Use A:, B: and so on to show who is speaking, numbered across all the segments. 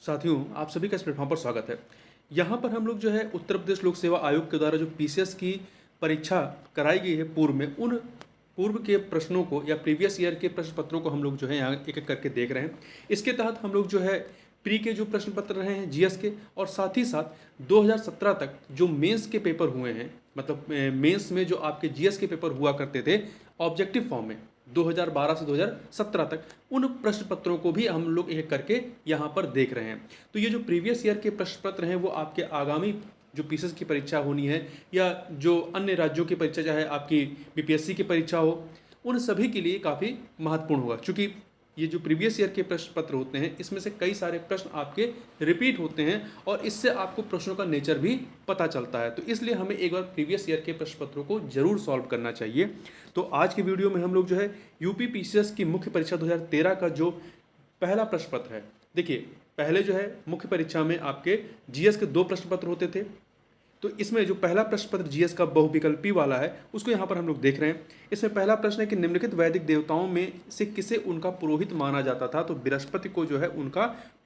A: साथियों, आप सभी का इस प्लेटफॉर्म पर स्वागत है। यहाँ पर हम लोग जो है उत्तर प्रदेश लोक सेवा आयोग के द्वारा जो पीसीएस की परीक्षा कराई गई है पूर्व में, उन पूर्व के प्रश्नों को या प्रीवियस ईयर के प्रश्न पत्रों को हम लोग जो है यहाँ एक एक करके देख रहे हैं। इसके तहत हम लोग जो है प्री के जो प्रश्न पत्र रहे हैं जीएस के, और साथ ही साथ 2017 तक जो मेंस के पेपर हुए हैं, मतलब मेंस में जो आपके जीएस के पेपर हुआ करते थे ऑब्जेक्टिव फॉर्म में 2012 से 2017 तक, उन प्रश्न पत्रों को भी हम लोग एक करके यहाँ पर देख रहे हैं। तो ये जो प्रीवियस ईयर के प्रश्न पत्र हैं वो आपके आगामी जो पीसीएस की परीक्षा होनी है या जो अन्य राज्यों की परीक्षा, चाहे आपकी बीपीएससी की परीक्षा हो, उन सभी के लिए काफ़ी महत्वपूर्ण होगा। क्योंकि ये जो प्रीवियस ईयर के प्रश्न पत्र होते हैं इसमें से कई सारे प्रश्न आपके रिपीट होते हैं और इससे आपको प्रश्नों का नेचर भी पता चलता है। तो इसलिए हमें एक बार प्रीवियस ईयर के प्रश्न पत्रों को जरूर सॉल्व करना चाहिए। तो आज के वीडियो में हम लोग जो है यूपी पीसीएस की मुख्य परीक्षा 2013 का जो पहला प्रश्न पत्र है, देखिए पहले जो है मुख्य परीक्षा में आपके जीएस के 2 प्रश्न पत्र होते थे। तो इसमें जो पहला प्रश्न पत्र जीएस का बहुविकल्पी वाला है उसको यहाँ पर हम लोग देख रहे हैं। इसमें पहला प्रश्न है कि निम्नलिखित वैदिक देवताओं में से किसे उनका पुरोहित माना जाता था। तो बृहस्पति को जो है उनका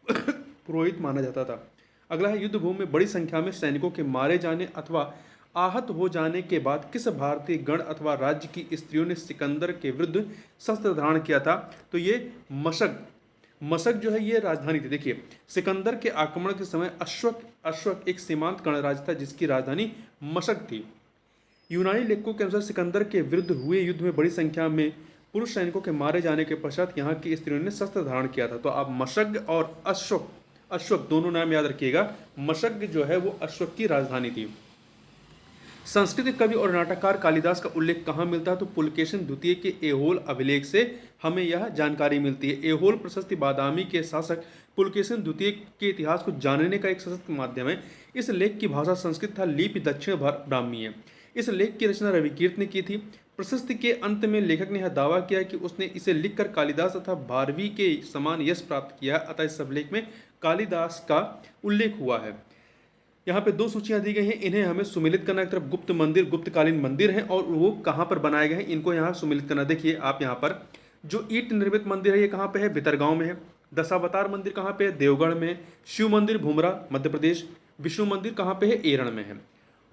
A: पुरोहित माना जाता था। अगला है, युद्ध भूमि में बड़ी संख्या में सैनिकों के मारे जाने अथवा आहत हो जाने के बाद किस भारतीय गण अथवा राज्य की स्त्रियों ने सिकंदर के विरुद्ध शस्त्र धारण किया था। तो ये मशक जो है ये राजधानी थी। देखिए सिकंदर के आक्रमण के समय अश्वक एक सीमांत गणराज्य था जिसकी राजधानी मशक थी। यूनानी लेखकों के अनुसार सिकंदर के विरुद्ध हुए युद्ध में बड़ी संख्या में पुरुष सैनिकों के मारे जाने के पश्चात यहाँ की स्त्रियों ने शस्त्र धारण किया था। तो आप मशक और अश्वक दोनों नाम याद रखिएगा। मशक जो है वो अश्वक की राजधानी थी। संस्कृत कवि और नाटककार कालिदास का उल्लेख कहाँ मिलता है। तो पुलकेशिन द्वितीय के एहोल अभिलेख से हमें यह जानकारी मिलती है। एहोल प्रशस्ति बादामी के शासक पुलकेशिन द्वितीय के इतिहास को जानने का एक सशक्त माध्यम है। इस लेख की भाषा संस्कृत था, लिपि दक्षिण ब्राह्मी है। इस लेख की रचना रविकीर्त ने की थी। प्रशस्ति के अंत में लेखक ने यह दावा किया कि उसने इसे लिखकर कालिदास तथा भारवी के समान यश प्राप्त किया, अतः इस अभिलेख में कालिदास का उल्लेख हुआ है। यहाँ पे 2 सूचियाँ दी गई हैं, इन्हें हमें सुमिलित करना। एक तरफ गुप्त मंदिर, गुप्तकालीन मंदिर हैं और वो कहाँ पर बनाए गए हैं, इनको यहाँ सुमिलित करना। देखिए आप यहाँ पर जो ईंट निर्मित मंदिर है ये कहाँ पे है, भितरगांव में है। दशावतार मंदिर कहाँ पे है, देवगढ़ में। शिव मंदिर भूमरा मध्य प्रदेश। विष्णु मंदिर कहाँ पे है, एरण में है।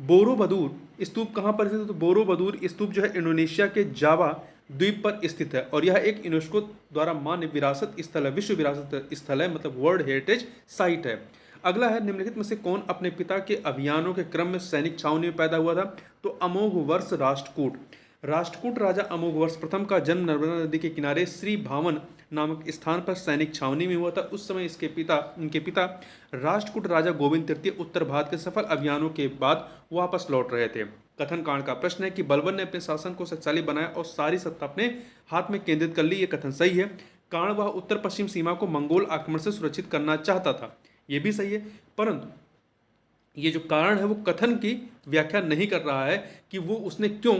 A: बोरोबदूर स्तूप कहाँ पर स्थित है। तो बोरोबदूर स्तूप जो है इंडोनेशिया के जावा द्वीप पर स्थित है और यह एक यूनेस्को द्वारा मान्य विरासत स्थल है, विश्व विरासत स्थल है, मतलब वर्ल्ड हेरिटेज साइट है। अगला है, निम्नलिखित में से कौन अपने पिता के अभियानों के क्रम में सैनिक छावनी में पैदा हुआ था। तो अमोघ वर्ष राष्ट्रकूट राजा अमोघ वर्ष प्रथम का जन्म नर्मदा नदी के किनारे श्री भावन नामक स्थान पर सैनिक छावनी में हुआ था। उस समय इनके पिता राष्ट्रकूट राजा गोविंद तृतीय उत्तर भारत के सफल अभियानों के बाद वापस लौट रहे थे। कथन कांड का प्रश्न है कि बलबन ने अपने शासन को शक्तिशाली बनाया और सारी सत्ता अपने हाथ में केंद्रित कर ली। ये कथन सही है। कारण वह उत्तर पश्चिम सीमा को मंगोल आक्रमण से सुरक्षित करना चाहता था, ये भी सही है। परंतु ये जो कारण है वो कथन की व्याख्या नहीं कर रहा है कि वो उसने क्यों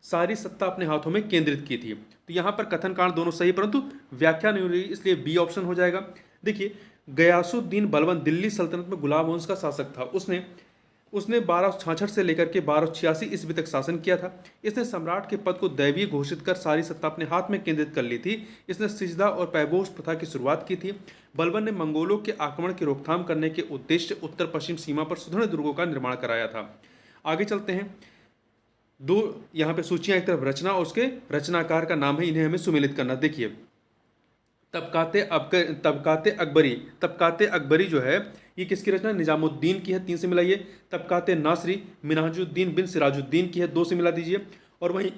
A: सारी सत्ता अपने हाथों में केंद्रित की थी। तो यहाँ पर कथन कारण दोनों सही, परंतु व्याख्या नहीं हो रही, इसलिए बी ऑप्शन हो जाएगा। देखिए गयासुद्दीन बलबन दिल्ली सल्तनत में गुलाब वंश का शासक था। उसने 1266 से लेकर के 1286 ईस्वी तक शासन किया था। इसने सम्राट के पद को दैवीय घोषित कर सारी सत्ता अपने हाथ में केंद्रित कर ली थी। इसने सिजदा और पैबोस प्रथा की शुरुआत की थी। बलबन ने मंगोलों के आक्रमण की रोकथाम करने के उद्देश्य उत्तर पश्चिम सीमा पर सुदृढ़ दुर्गों का निर्माण कराया था। आगे चलते हैं। 2 यहाँ पे सूचियाँ, एक तरफ रचना और उसके रचनाकार का नाम है, इन्हें हमें सुमेलित करना। देखिए तबकाते अकबरी जो है ये किसकी रचना, निजामुद्दीन की है, 3 से मिलाइए। तबकाते नासरी मिनहाजुद्दीन बिन सिराजुद्दीन की है, 2 से मिला दीजिए। और वहीं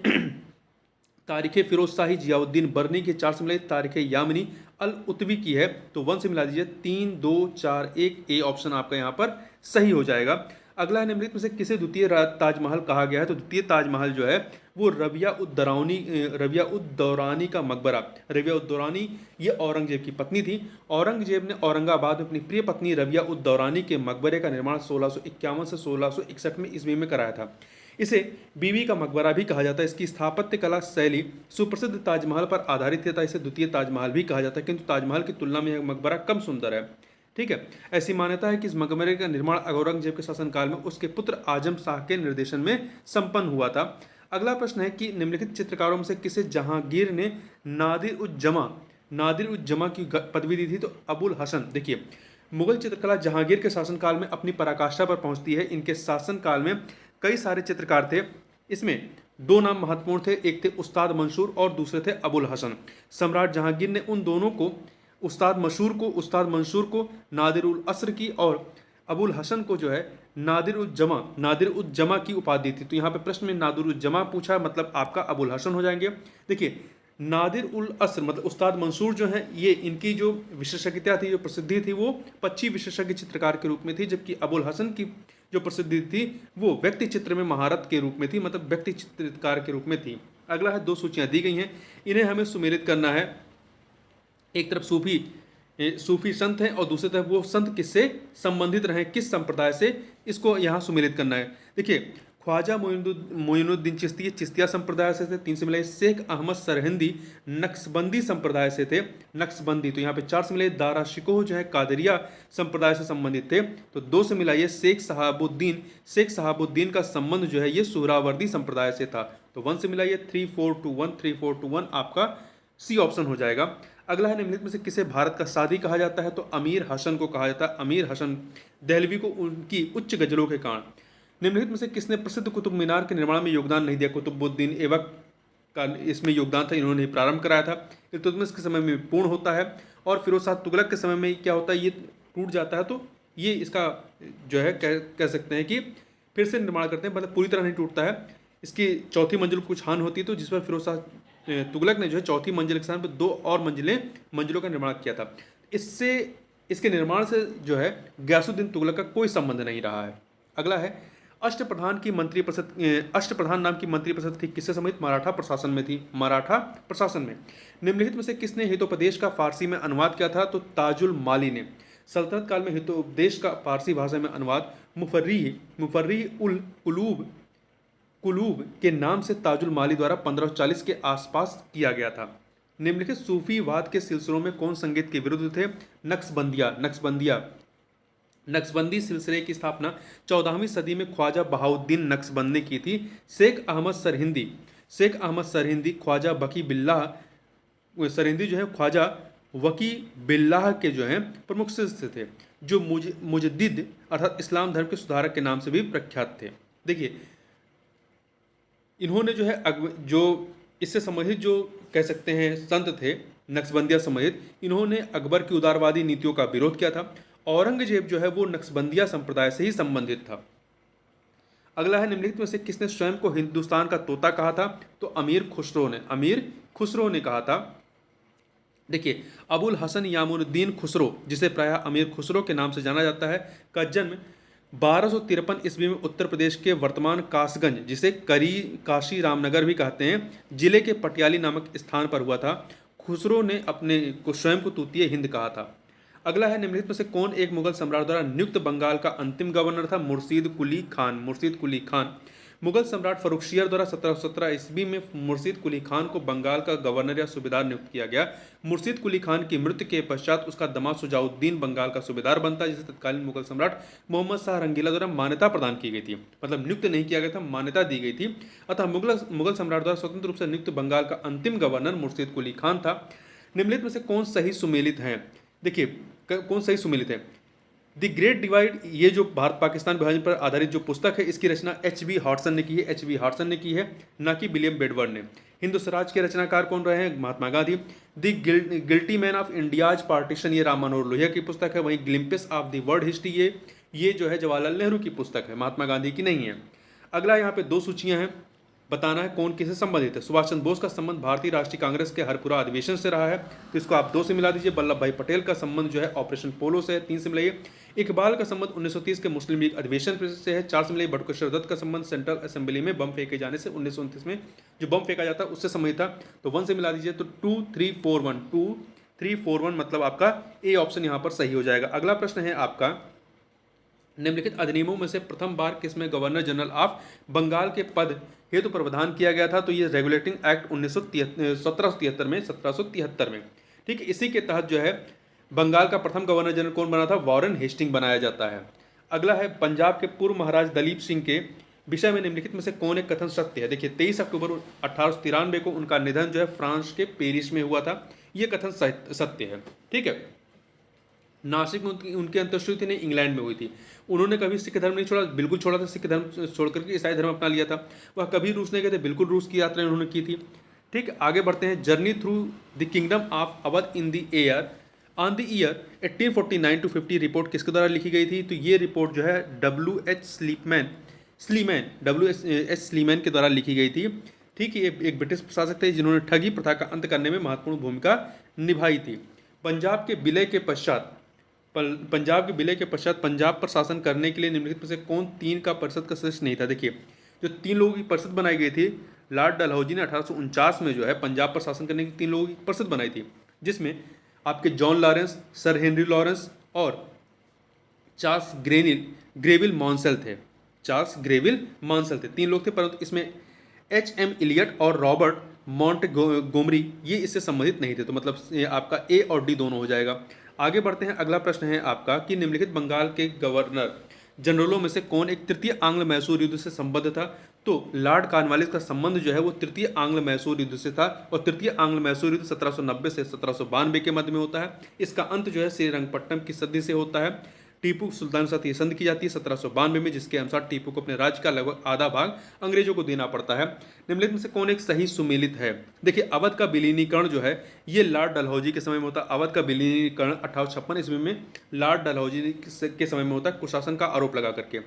A: तारीख फिरोज शाही जियाउद्दीन बरनी की 4 से मिलाइए। तारीख यामिनी अल उतवी की है तो 1 से मिला दीजिए। 3 2 4 1 ए ऑप्शन आपका यहाँ पर सही हो जाएगा। अगला है, निम्नलिखित में से किसे द्वितीय ताजमहल कहा गया है। तो द्वितीय ताजमहल जो है वो रबिया उद दौरानी का मकबरा। रबिया उद दौरानी ये औरंगजेब की पत्नी थी। औरंगजेब ने औरंगाबाद में अपनी प्रिय पत्नी रबिया उद दौरानी के मकबरे का निर्माण 1651 से 1661 में ईस्वी में कराया था। इसे बीवी का मकबरा भी कहा जाता है। इसकी स्थापत्य कला शैली सुप्रसिद्ध ताजमहल पर आधारित है, इसे द्वितीय ताजमहल भी कहा जाता है, किंतु ताजमहल की तुलना में यह मकबरा कम सुंदर है। ठीक है, ऐसी मान्यता है कि इस मकबरे का निर्माण औरंगजेब के शासनकाल में उसके पुत्र आजम शाह के निर्देशन में संपन्न हुआ था। अगला प्रश्न है कि निम्नलिखित चित्रकारों में से किसे जहांगीर ने नादिर उज जमा की पदवी दी थी। तो अबुल हसन, देखिए मुगल चित्रकला जहांगीर के शासनकाल में अपनी पराकाष्ठा पर पहुंचती है। इनके शासनकाल में कई सारे चित्रकार थे। इसमें दो नाम महत्वपूर्ण थे, एक थे उस्ताद मंसूर और दूसरे थे अबुल हसन। सम्राट जहांगीर ने उन दोनों को, उस्ताद मंसूर को नादिर उल असर की और अबुल हसन को जो है नादिर उल जमा की उपाधि दी थी। तो यहाँ पे प्रश्न में नादिर उल जमा पूछा, मतलब आपका अबुल हसन हो जाएंगे। देखिए, नादिर उल असर मतलब उस्ताद मंसूर जो है, ये इनकी जो विशेषज्ञता थी, जो प्रसिद्धि थी, वो पक्षी विशेषज्ञ चित्रकार के रूप में थी, जबकि अबुल हसन की जो प्रसिद्धि थी वो व्यक्ति चित्र में महारत के रूप में थी, मतलब व्यक्ति चित्रकार के रूप में थी। अगला है, दो सूचियां दी गई हैं, इन्हें हमें सुमेलित करना है। एक तरफ सूफी संत हैं और दूसरी तरफ वो संत किससे संबंधित रहे, किस संप्रदाय से, इसको यहाँ सुमेलित करना है। देखिए, ख्वाजा मोइनुद्दीन चिश्ती चिश्तिया संप्रदाय से थे, 3 से मिले। शेख अहमद सरहिंदी नक्शबंदी संप्रदाय से थे, नक्शबंदी, तो यहाँ पे 4 से मिले। दारा शिकोह जो है कादरिया संप्रदाय से संबंधित थे, तो 2 से मिला। ये शेख साहबुद्दीन का संबंध जो है ये सुहरावर्दी संप्रदाय से था, तो 1 से मिला। ये 3421 आपका सी ऑप्शन हो जाएगा। अगला है, निम्नलिखित में से किसे भारत का सादी कहा जाता है, तो अमीर हसन को कहा जाता है। अमीर हसन दहलवी को उनकी उच्च गजलों के कारण। निम्नलिखित में से किसने प्रसिद्ध कुतुब मीनार के निर्माण में योगदान नहीं दिया, कुतुबुद्दीन ऐबक का इसमें योगदान था, इन्होंने प्रारंभ कराया था। इल्तुतमिश के समय में पूर्ण होता है और फिरोज शाह तुगलक के समय में क्या होता है, ये टूट जाता है, तो ये इसका जो है कह सकते हैं कि फिर से निर्माण करते हैं, मतलब पूरी तरह नहीं टूटता है। इसकी चौथी मंजिल को कुछ हानि होती है, तो जिस पर फिरोज शाह तुगलक ने जो है चौथी मंजिल के स्थान पर 2 और मंजिलों का निर्माण किया था। इसके निर्माण से जो है गयासुद्दीन तुगलक का कोई संबंध नहीं रहा है। अगला है, अष्टप्रधान नाम की मंत्री परिषद थी, किससे संबंधित, मराठा प्रशासन में थी, मराठा प्रशासन में। निम्नलिखित में से किसने हितोपदेश का फारसी में अनुवाद किया था, तो ताजुल माली ने। सल्तनत काल में हितोपदेश का फारसी भाषा में अनुवाद मुफर्री उल कुलूब के नाम से ताजुल माली द्वारा 1540 के आसपास किया गया था। निम्नलिखित सूफीवाद के सिलसिलों में कौन संगीत के विरुद्ध थे, नक्शबंदी सिलसिले की स्थापना 14वीं सदी में ख्वाजा बहाउद्दीन नक्शबंद ने की थी। शेख अहमद सरहिंदी ख्वाजा बकी बिल्लाह सरहिंदी जो है ख्वाजा वकी बिल्लाह के जो हैं प्रमुख शिष्य थे, जो मुजद्दिद अर्थात इस्लाम धर्म के सुधारक के नाम से भी प्रख्यात थे। देखिए, इन्होंने जो है जो इससे संबंधित जो कह सकते हैं संत थे नक्शबंदिया संबंधित, इन्होंने अकबर की उदारवादी नीतियों का विरोध किया था। औरंगजेब जो है वो नक्शबंदिया संप्रदाय से ही संबंधित था। अगला है, निम्नलिखित में से किसने स्वयं को हिंदुस्तान का तोता कहा था, तो अमीर खुसरो ने कहा था। देखिए, अबुल हसन यामुनुद्दीन खुसरो, जिसे प्रायः अमीर खुसरो के नाम से जाना जाता है, का जन्म 1253 ईस्वी में उत्तर प्रदेश के वर्तमान कासगंज, जिसे काशी रामनगर भी कहते हैं, जिले के पटियाली नामक स्थान पर हुआ था। खुसरो ने अपने को स्वयं को तूतीय हिंद कहा था। अगला है, निम्नलिखित में से कौन एक मुगल सम्राट द्वारा नियुक्त बंगाल का अंतिम गवर्नर था, मुर्शीद कुली खान। मुगल सम्राट फर्रुखशियर द्वारा 1717 ईस्वी में मुर्शीद कुली खान को बंगाल का गवर्नर या सूबेदार नियुक्त किया गया। मुर्शीद कुली खान की मृत्यु के पश्चात उसका दामाद शुजाउद्दीन बंगाल का सूबेदार बनता, जिसे तत्कालीन मुगल सम्राट मोहम्मद शाह रंगीला द्वारा मान्यता प्रदान की गई थी, मतलब नियुक्त नहीं किया गया था, मान्यता दी गई थी। अतः मुगल सम्राट द्वारा स्वतंत्र रूप से नियुक्त बंगाल का अंतिम गवर्नर मुर्शीद कुली खान था। निम्नलिखित में से कौन सही सुमेलित हैं, देखिए कौन सही सुमेलित है। द ग्रेट डिवाइड, ये जो भारत पाकिस्तान विभाजन पर आधारित जो पुस्तक है, इसकी रचना एच.बी. हॉटसन ने की है, ना कि विलियम बेडवर्ड ने। हिंदू स्वराज के रचनाकार कौन रहे हैं, Mahatma Gandhi. The guilty man of India's partition, ये राम मनोहर लोहिया की पुस्तक है। वहीं glimpses of the world history, ये जो है जवाहरलाल नेहरू की पुस्तक है, महात्मा गांधी की नहीं है। अगला यहाँ पे 2 सूचियाँ हैं, बताना है कौन किससे संबंधित है। सुभाष चंद्र बोस का संबंध भारतीय राष्ट्रीय कांग्रेस के हरपुरा अधिवेशन से रहा है, तो इसको आप 2 से मिला दीजिए। वल्लभ भाई पटेल का संबंध जो है ऑपरेशन पोलो से है, 3 से मिलाइए। इकबाल का संबंध 1930 के मुस्लिम लीग अधिवेशन से है, 4 से मिलाइए। बटुकेश्वर दत्त का संबंध सेंट्रल असेंबली में बम फेंके जाने से 1929 में जो बम फेंका जाता है उससे संबंधित था, तो 1 से मिला दीजिए। तो 2 3 4 1 मतलब आपका ए ऑप्शन यहाँ पर सही हो जाएगा। अगला प्रश्न है आपका, निम्नलिखित अधिनियमों में से प्रथम बार किसमें गवर्नर जनरल ऑफ बंगाल के पद हेतु प्रावधान किया गया था, तो ये रेगुलेटिंग एक्ट 1773 में। ठीक है, इसी के तहत जो है बंगाल का प्रथम गवर्नर जनरल कौन बना था, वॉरेन हेस्टिंग बनाया जाता है। अगला है, पंजाब के पूर्व महाराज दलीप सिंह के विषय में निम्नलिखित में से कौन एक कथन सत्य है। देखिए, 23 अक्टूबर 1893 को उनका निधन जो है फ्रांस के पेरिस में हुआ था, ये कथन सत्य है। ठीक है, नासिक में उनकी अंत्येष्टि थी नहीं, इंग्लैंड में हुई थी। उन्होंने कभी सिख धर्म नहीं छोड़ा, बिल्कुल छोड़ा था, सिख धर्म छोड़ करके ईसाई धर्म अपना लिया था। वह कभी रूस नहीं गए थे, बिल्कुल रूस की यात्रा उन्होंने की थी। ठीक, आगे बढ़ते हैं। Journey through the kingdom of Awadh in the air on the year 1849 to 50 report किसके द्वारा लिखी गई थी? तो ये रिपोर्ट जो है डब्ल्यू एच स्लीमैन के द्वारा लिखी गई थी। ठीक है, ये एक ब्रिटिश प्रशासक थे जिन्होंने ठगी प्रथा का अंत करने में महत्वपूर्ण भूमिका निभाई थी। पंजाब के विलय के पश्चात पंजाब पर शासन करने के लिए निम्नलिखित में से कौन तीन का परिषद का सदस्य नहीं था? देखिए, जो तीन लोगों की परिषद बनाई गई थी, लॉर्ड डलहौजी ने 1849 में जो है पंजाब पर शासन करने की तीन लोगों की परिषद बनाई थी, जिसमें आपके John Lawrence, sir Henry Lawrence और चार्ल्स ग्रेविल मॉन्सेल थे। तीन लोग थे, परंतु इसमें एच.एम. इलियट और रॉबर्ट मॉन्टगोमरी ये इससे संबंधित नहीं थे। तो मतलब ये आपका ए और डी दोनों हो जाएगा। आगे बढ़ते हैं। अगला प्रश्न है आपका कि निम्नलिखित बंगाल के गवर्नर जनरलों में से कौन एक तृतीय आंग्ल मैसूर युद्ध से संबद्ध था? तो लॉर्ड कॉर्नवालिस का संबंध जो है वो तृतीय आंग्ल मैसूर युद्ध से था, और तृतीय आंग्ल मैसूर युद्ध 1790 से 1792 के मध्य में होता है। इसका अंत जो है श्रीरंगपट्टनम की सदी से होता है। टीपू सुल्तान के साथ ये संधि की जाती है 1792 में, जिसके अनुसार टीपू को अपने राज्य का लगभग आधा भाग अंग्रेजों को देना पड़ता है। निम्नलिखित में से कौन एक सही सुमेलित है? देखिए, अवध का विलीनीकरण जो है ये लॉर्ड डलहौजी के समय में होता है। अवध का विलीनीकरण 1856 ईस्वी में लॉर्ड डलहौजी के समय में होता है, कुशासन का आरोप लगा करके।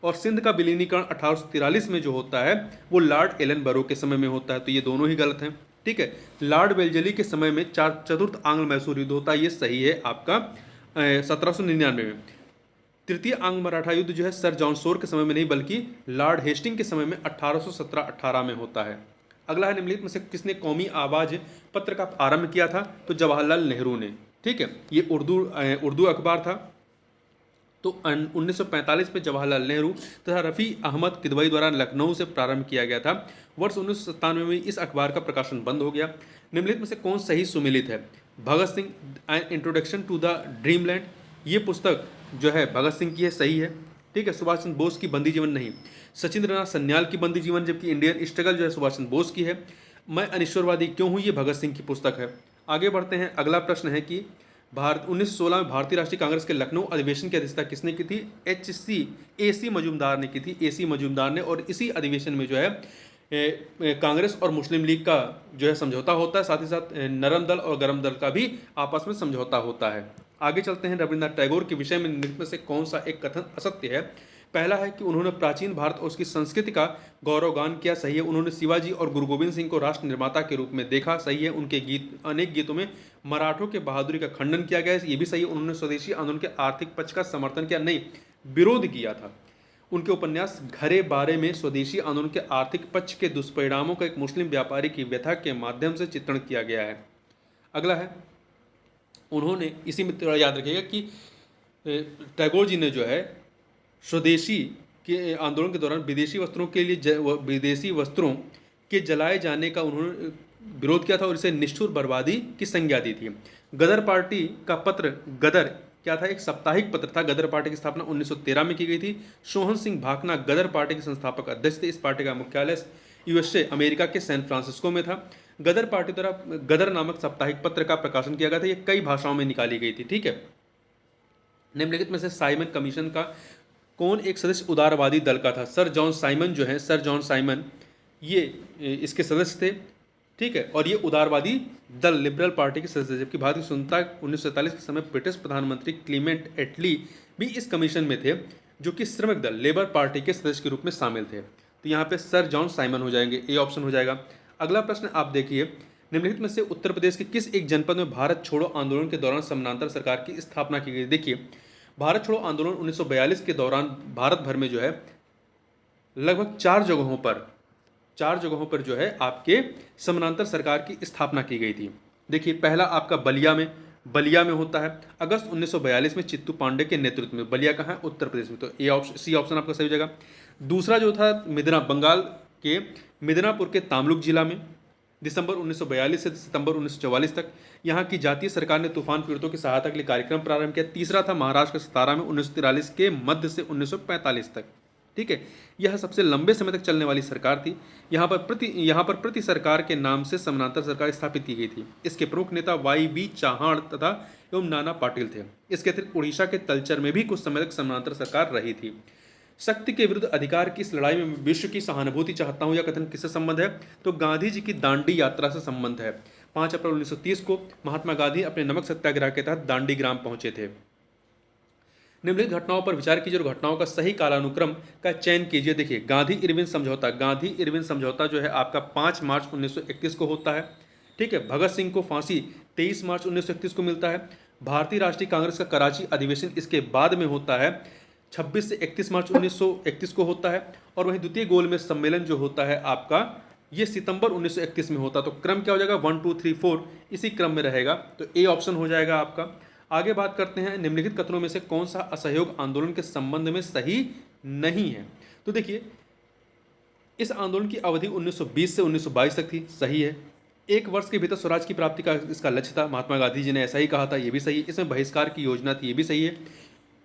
A: और सिंध का विलीनीकरण 1843 में जो होता है वो लॉर्ड एलन बरो के समय में होता है। तो ये दोनों ही गलत हैं। ठीक है, लॉर्ड वेल्जली के समय में चतुर्थ आंग्ल मैसूर युद्ध होता है, ये सही है आपका 1799 में। तृतीय आंग्ल मराठा युद्ध जो है सर जॉन शोर के समय में नहीं बल्कि लॉर्ड हेस्टिंग के समय में 1817-18 में होता है। अगला है, निम्नलिखित में से किसने कौमी आवाज पत्र का आरंभ किया था? तो जवाहरलाल नेहरू ने। ठीक है, ये उर्दू अखबार था। तो 1945 में जवाहरलाल नेहरू तथा रफ़ी अहमद किदवई द्वारा लखनऊ से प्रारंभ किया गया था। वर्ष 1997 में इस अखबार का प्रकाशन बंद हो गया। निम्नलिखित में से कौन सही सुमेलित है? Bhagat Singh an introduction to the dreamland, ये पुस्तक जो है भगत सिंह की है, सही है। ठीक है, सुभाष चंद्र बोस की बंदी जीवन नहीं। सचिंद्रनाथ सन्याल की बंदी जीवन, जबकि इंडियन स्ट्रगल जो है सुभाष चंद्र बोस की है। मैं अनिश्वरवादी क्यों हूँ, ये भगत सिंह की पुस्तक है। आगे बढ़ते हैं। अगला प्रश्न है कि 1916 में भारतीय राष्ट्रीय कांग्रेस के लखनऊ अधिवेशन की अध्यक्षता किसने की थी? AC मजूमदार ने की थी, AC मजूमदार ने। और इसी अधिवेशन में जो है कांग्रेस और मुस्लिम लीग का जो है समझौता होता है, साथ ही साथ नरम दल और गरम दल का भी आपस में समझौता होता है। आगे चलते हैं। रविन्द्रनाथ टैगोर के विषय में निम्नलिखित में से कौन सा एक कथन असत्य है? पहला है कि उन्होंने प्राचीन भारत और उसकी संस्कृति का गौरवगान किया, सही है। उन्होंने शिवाजी और गुरु गोविंद सिंह को राष्ट्र निर्माता के रूप में देखा, सही है। उनके अनेक गीतों में मराठों के बहादुरी का खंडन किया गया है, ये भी सही है। उन्होंने स्वदेशी आंदोलन के आर्थिक पक्ष का समर्थन किया, नहीं, विरोध किया था। उनके उपन्यास घरे बारे में स्वदेशी आंदोलन के आर्थिक पक्ष के दुष्परिणामों का एक मुस्लिम व्यापारी की व्यथा के माध्यम से चित्रण किया गया है। अगला है, उन्होंने इसी में थोड़ा याद रखिएगा कि टैगोर जी ने जो है स्वदेशी के आंदोलन के दौरान विदेशी वस्त्रों के जलाए जाने का उन्होंने विरोध किया था और इसे निष्ठुर बर्बादी की संज्ञा दी थी। गदर पार्टी का पत्र गदर क्या था? एक साप्ताहिक पत्र था। गदर पार्टी की स्थापना 1913 में की गई थी। सोहन सिंह भाकना गदर पार्टी के संस्थापक अध्यक्ष थे। इस पार्टी का मुख्यालय USA अमेरिका के सैन फ्रांसिस्को में था। गदर पार्टी द्वारा गदर नामक साप्ताहिक पत्र का प्रकाशन किया गया था। ये कई भाषाओं में निकाली गई थी। ठीक है, निम्नलिखित में से साइमन कमीशन का कौन एक सदस्य उदारवादी दल का था? सर जॉन साइमन ये इसके सदस्य थे। ठीक है, और ये उदारवादी दल लिबरल पार्टी के सदस्य, जबकि भारतीय स्वतंत्रता 1947 के समय ब्रिटिश प्रधानमंत्री क्लीमेंट एटली भी इस कमीशन में थे, जो कि श्रमिक दल लेबर पार्टी के सदस्य के रूप में शामिल थे। तो यहाँ पे सर जॉन साइमन हो जाएंगे, ए ऑप्शन हो जाएगा। अगला प्रश्न आप देखिए, निम्नलिखित में से उत्तर प्रदेश के किस एक जनपद में भारत छोड़ो आंदोलन के दौरान समानांतर सरकार की स्थापना की गई? देखिए, भारत छोड़ो आंदोलन 1942 के दौरान भारत भर में जो है लगभग चार जगहों पर जो है आपके समानांतर सरकार की स्थापना की गई थी। देखिए, पहला आपका बलिया में होता है अगस्त 1942 में चित्तू पांडे के नेतृत्व में। बलिया कहाँ है? उत्तर प्रदेश में। तो सी ऑप्शन आपका सही हो जाएगा। दूसरा जो था बंगाल के मिदनापुर के तामलुक जिला में दिसंबर 1942 से सितंबर 1944 तक। यहाँ की जातीय सरकार ने तूफान पीड़ितों की सहायता के लिए कार्यक्रम प्रारंभ किया। तीसरा था महाराष्ट्र के सतारा में 1943 के मध्य से 1945 तक। ठीक है। यह सबसे लंबे समय तक चलने वाली सरकार थी। यहाँ पर प्रति सरकार के नाम से समानांतर सरकार स्थापित की गई थी। इसके प्रमुख नेता वाई बी चौहान तथा एवं नाना पाटिल थे। इसके अतिरिक्त उड़ीसा के तलचर में भी कुछ समय तक समानांतर सरकार रही थी। शक्ति के विरुद्ध अधिकार की इस लड़ाई में विश्व की सहानुभूति चाहता हूं, यह कथन किससे संबंध है? तो गांधी जी की दांडी यात्रा से संबंध है। 5 अप्रैल 1930 को महात्मा गांधी अपने नमक सत्याग्रह के तहत दांडी ग्राम पहुंचे थे। निम्नलिखित घटनाओं पर विचार कीजिए और घटनाओं का सही कालानुक्रम का चयन कीजिए। देखिए, गांधी इरविन समझौता जो है आपका 5 मार्च 1931 को होता है। ठीक है। भगत सिंह को फांसी 23 मार्च 1931 को मिलता है। भारतीय राष्ट्रीय कांग्रेस का कराची अधिवेशन इसके बाद में होता है, 26 से 31 मार्च 1931 को होता है। और वहीं द्वितीय गोलमेज सम्मेलन जो होता है आपका, ये सितंबर 1931 में होता है। तो क्रम क्या हो जाएगा? 1 2 3 4 इसी क्रम में रहेगा। तो ए ऑप्शन हो जाएगा आपका। आगे बात करते हैं, निम्नलिखित कथनों में से कौन सा असहयोग आंदोलन के संबंध में सही नहीं है? तो देखिए, इस आंदोलन की अवधि 1920 से 1922 तक थी, सही है। 1 वर्ष के भीतर स्वराज की प्राप्ति का इसका लक्ष्य था, महात्मा गांधी जी ने ऐसा ही कहा था, ये भी सही है। इसमें बहिष्कार की योजना थी, ये भी सही है।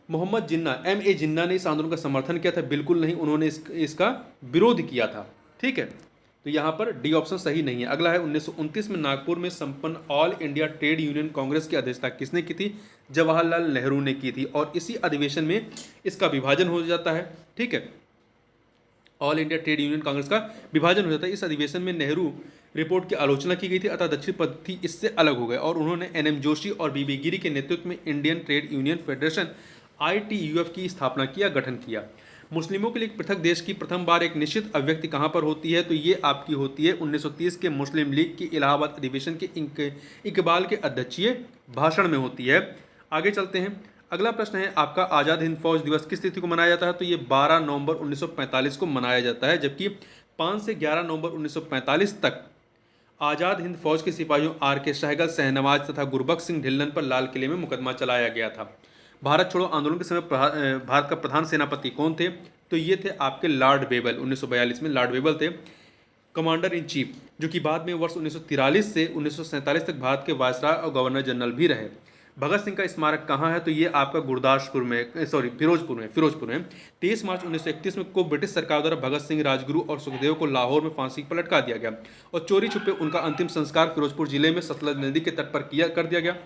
A: मोहम्मद जिन्ना M.A. जिन्ना ने इस आंदोलन का समर्थन किया था, बिल्कुल नहीं, उन्होंने इसका विरोध किया था। ठीक है। तो यहाँ पर डी ऑप्शन सही नहीं है। अगला है, 1929 में नागपुर में संपन्न all India trade union Congress की अध्यक्षता किसने की थी? जवाहरलाल नेहरू ने की थी। और इसी अधिवेशन में इसका विभाजन हो जाता है। ठीक है। All India trade union Congress का विभाजन हो जाता है। इस अधिवेशन में नेहरू रिपोर्ट की आलोचना की गई थी, अतः दक्षिण पद्धति इससे अलग हो गए और उन्होंने NM जोशी और BB गिरी के नेतृत्व में Indian trade union federation ITUF की स्थापना किया, गठन किया। मुस्लिमों के लिए एक पृथक देश की प्रथम बार एक निश्चित अभिव्यक्ति कहाँ पर होती है? तो ये आपकी होती है 1930 के मुस्लिम लीग की इलाहाबाद अधिवेशन के इकबाल के अध्यक्षीय भाषण में होती है। आगे चलते हैं। अगला प्रश्न है आपका, आज़ाद हिंद फौज दिवस किस तिथि को मनाया जाता है? तो ये 12 नवंबर 1945 को मनाया जाता है, जबकि 5 से 11 नवंबर 1945 तक आज़ाद हिंद फौज के सिपाहियों RK सहगल, शहनवाज तथा गुरबख्श सिंह ढिल्लन पर लाल किले में मुकदमा चलाया गया था। भारत छोड़ो आंदोलन के समय भारत का प्रधान सेनापति कौन थे? तो ये थे आपके लॉर्ड बेबल। 1942 में लॉर्ड बेबल थे कमांडर इन चीफ, जो कि बाद में वर्ष 1943 से 1947 तक भारत के वायसराय और गवर्नर जनरल भी रहे। भगत सिंह का स्मारक कहाँ है? तो ये आपका गुरदासपुर में, फिरोजपुर में 23 मार्च 1931 में को ब्रिटिश सरकार द्वारा भगत सिंह, राजगुरु और सुखदेव को लाहौर में फांसी पर लटका दिया गया और चोरी छुपे उनका अंतिम संस्कार फिरोजपुर जिले में सतलज नदी के तट पर कर दिया गया।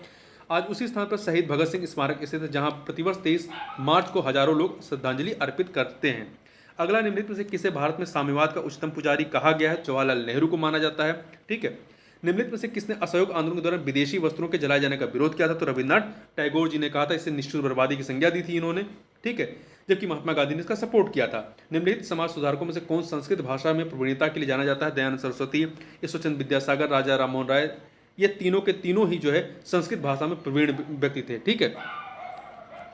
A: आज उसी स्थान पर शहीद भगत सिंह स्मारक स्थित है, जहां प्रतिवर्ष 23 मार्च को हजारों लोग श्रद्धांजलि अर्पित करते हैं। अगला, निम्नलिखित में से किसे भारत में साम्यवाद का उच्चतम पुजारी कहा गया है? जवाहरलाल नेहरू को माना जाता है। ठीक है। निम्नलिखित में से किसने असहयोग आंदोलन के दौरान विदेशी वस्त्रों के जलाए जाने का विरोध किया था? तो रविन्द्रनाथ टैगोर जी ने कहा था, इससे निष्ठुर बर्बादी की संज्ञा दी थी इन्होंने। ठीक है। जबकि महात्मा गांधी ने इसका सपोर्ट किया था। निम्नलिखित समाज सुधारकों में से कौन संस्कृत भाषा में प्रवीणता के लिए जाना जाता है? दयानंद सरस्वती, ईश्वरचंद्र विद्यासागर, राजा राममोहन राय, ये तीनों के तीनों ही जो है संस्कृत भाषा में प्रवीण व्यक्ति थे। ठीक है।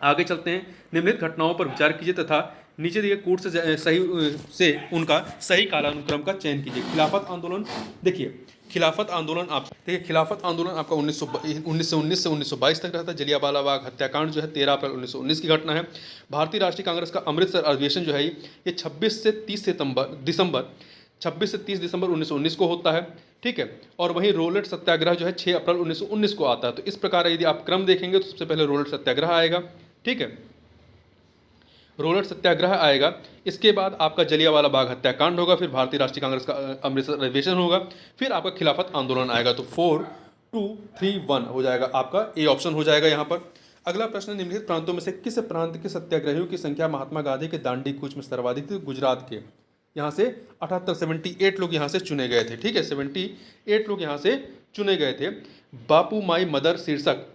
A: आगे चलते हैं। निम्नलिखित घटनाओं पर विचार कीजिए तथा नीचे दिए कूट से उनका सही कालानुक्रम का चयन कीजिए। खिलाफत आंदोलन, देखिए खिलाफत आंदोलन आपका 1919 से 1922 तक रहा था। जलियांवाला बाग हत्याकांड जो है 13 अप्रैल 1919 की घटना है। भारतीय राष्ट्रीय कांग्रेस का अमृतसर अधिवेशन जो है ये 26 से 30 दिसंबर 1919 को होता है। ठीक है। और वहीं रोलेट सत्याग्रह जो है 6 अप्रैल 1919 को आता है। तो इस प्रकार यदि आप क्रम देखेंगे तो सबसे पहले रोलेट सत्याग्रह आएगा। ठीक है। रोलेट सत्याग्रह आएगा, इसके बाद आपका जलियांवाला बाग हत्याकांड होगा, फिर भारतीय राष्ट्रीय कांग्रेस का अमृतसर अधिवेशन होगा, फिर आपका खिलाफत आंदोलन आएगा। तो 4 2 3 1 हो जाएगा, आपका ए ऑप्शन हो जाएगा यहाँ पर। अगला प्रश्न, निम्नलिखित प्रांतों में से किस प्रांत के सत्याग्रहियों की संख्या महात्मा गांधी के दांडी कूच में सर्वाधिक थी? गुजरात के। यहाँ से 78 लोग यहाँ से चुने गए थे। ठीक है। 78 लोग यहाँ से चुने गए थे। बापू माई मदर शीर्षक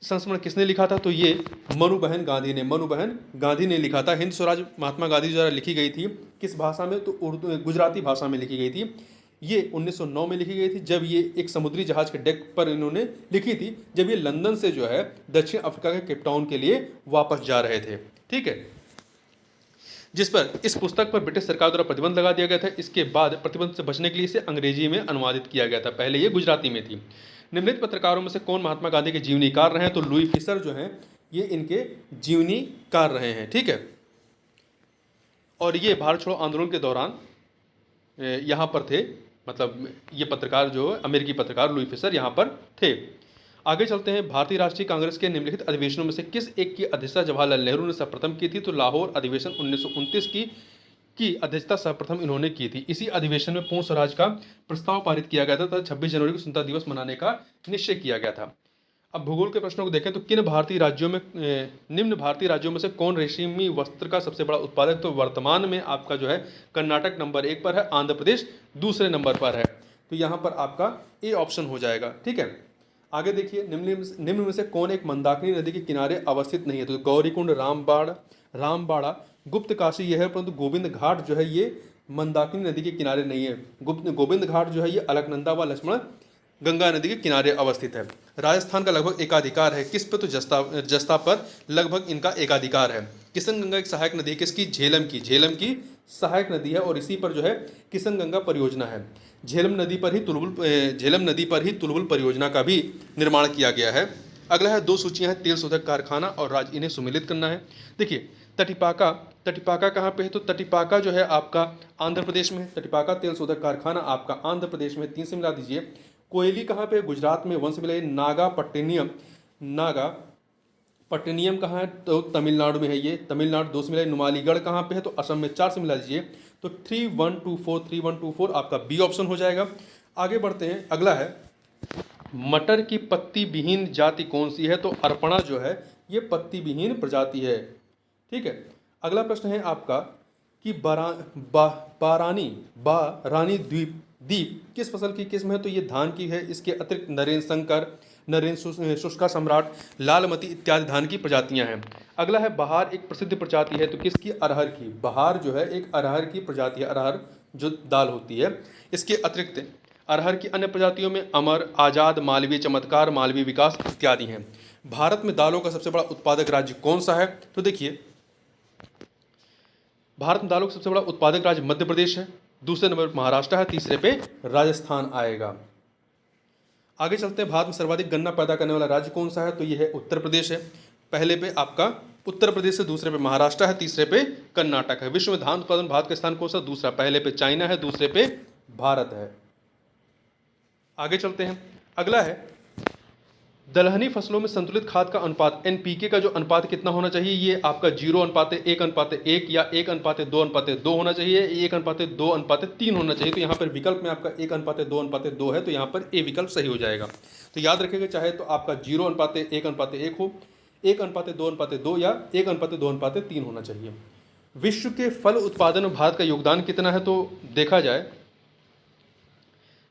A: संस्मरण किसने लिखा था? तो ये मनुबहन गांधी ने लिखा था। हिंद स्वराज महात्मा गांधी द्वारा लिखी गई थी, किस भाषा में? तो उर्दू, गुजराती भाषा में लिखी गई थी। ये 1909 में लिखी गई थी, जब ये एक समुद्री जहाज के डेक पर इन्होंने लिखी थी, जब ये लंदन से जो है दक्षिण अफ्रीका के केपटाउन के लिए वापस जा रहे थे। ठीक है। जिस पर इस पुस्तक पर ब्रिटिश सरकार द्वारा प्रतिबंध लगा दिया गया था। इसके बाद प्रतिबंध से बचने के लिए इसे अंग्रेजी में अनुवादित किया गया था, पहले ये गुजराती में थी। निम्नलिखित पत्रकारों में से कौन महात्मा गांधी के जीवनीकार रहे हैं? तो लुई फिशर जो हैं ये इनके जीवनीकार रहे हैं। ठीक है। और ये भारत छोड़ो आंदोलन के दौरान यहाँ पर थे, मतलब ये पत्रकार जो अमेरिकी पत्रकार लुई फिशर यहाँ पर थे। आगे चलते हैं। भारतीय राष्ट्रीय कांग्रेस के निम्नलिखित अधिवेशनों में से किस एक की अध्यक्षता जवाहरलाल नेहरू ने सर्वप्रथम की थी? तो लाहौर अधिवेशन 1929 की अध्यक्षता सर्वप्रथम इन्होंने की थी। इसी अधिवेशन में पूर्ण स्वराज का प्रस्ताव पारित किया गया था तथा 26 जनवरी को स्वतंत्रता दिवस मनाने का निश्चय किया गया था। अब भूगोल के प्रश्नों को देखें तो किन भारतीय राज्यों में निम्न भारतीय राज्यों में से कौन रेशमी वस्त्र का सबसे बड़ा उत्पादक? तो वर्तमान में आपका जो है कर्नाटक नंबर 1 पर है, आंध्र प्रदेश दूसरे नंबर पर है। तो यहाँ पर आपका ए ऑप्शन हो जाएगा। ठीक है, आगे देखिए, निम्न में से कौन एक मंदाकिनी नदी के किनारे अवस्थित नहीं है? तो गौरीकुंड, रामबाड़ा, गुप्त काशी यह है, परंतु गोविंद घाट जो है ये मंदाकिनी नदी के किनारे नहीं है। गोविंद घाट जो है ये अलकनंदा व लक्ष्मण गंगा नदी के किनारे अवस्थित है। राजस्थान का लगभग एकाधिकार है किस पे? तो जस्ता पर लगभग इनका एकाधिकार है। किशन गंगा एक सहायक नदी है किसकी? झेलम की सहायक नदी है और इसी पर जो है किशन गंगा परियोजना है। झेलम नदी पर ही तुलबुल परियोजना का भी निर्माण किया गया है। अगला है 2 सूचियां हैं, तेल शोधक कारखाना और राज्य, इन्हें सुमेलित करना है। देखिए, तटिपाका कहाँ पे है? तो तटिपाका जो है आपका आंध्र प्रदेश में है। तटिपाका तेल शोधक कारखाना आपका आंध्र प्रदेश में, 3 से मिला दीजिए। कोयली कहाँ पे? गुजरात में, 1 से मिलाइए। नागापट्टिनम कहाँ है? तो तमिलनाडु में है ये, तमिलनाडु। 2 से मिलाइए। नुमालीगढ़ कहाँ पे है? तो असम में। 4 से मिला दीजिए। तो 3124 आपका बी ऑप्शन हो जाएगा। आगे बढ़ते हैं, अगला है मटर की पत्ती विहीन जाति कौन सी है? तो अर्पणा जो है ये पत्ती विहीन प्रजाति है। ठीक है, अगला प्रश्न है आपका कि बारानी दीप किस फसल की किस्म है? तो ये धान की है। इसके अतिरिक्त नरेंद्र शुष्का सम्राट, लालमती इत्यादि धान की प्रजातियां हैं। अगला है बहार एक प्रसिद्ध प्रजाति है, तो किसकी? अरहर की। बहार जो है एक अरहर की प्रजाति है, अरहर जो दाल होती है। इसके अतिरिक्त अरहर की अन्य प्रजातियों में अमर, आजाद, मालवीय चमत्कार, मालवीय विकास इत्यादि हैं। भारत में दालों का सबसे बड़ा उत्पादक राज्य कौन सा है? तो देखिए, भारत में दालों का सबसे बड़ा उत्पादक राज्य मध्य प्रदेश है, दूसरे नंबर पर महाराष्ट्र है, तीसरे पे राजस्थान आएगा। आगे चलते हैं, भारत में सर्वाधिक गन्ना पैदा करने वाला राज्य कौन सा है? तो यह है उत्तर प्रदेश है। पहले पे आपका उत्तर प्रदेश है, दूसरे पे महाराष्ट्र है, तीसरे पे कर्नाटक है। विश्व में धान उत्पादन भारत का स्थान कौन सा? दूसरा। पहले पे चाइना है, दूसरे पे भारत है। आगे चलते हैं, अगला है दलहनी फसलों में संतुलित खाद का अनुपात, एनपीके का जो अनुपात कितना होना चाहिए? ये आपका 0:1:1 या 1:2:2 होना चाहिए, 1:2:3 होना चाहिए। तो यहाँ पर विकल्प में आपका 1:2:2 है, तो यहाँ पर ए विकल्प सही हो जाएगा। तो याद रखिएगा, चाहे तो आपका 0:1:1 हो, 1:2:2 या 1:2:3 होना चाहिए। विश्व के फल उत्पादन में भारत का योगदान कितना है? तो देखा जाए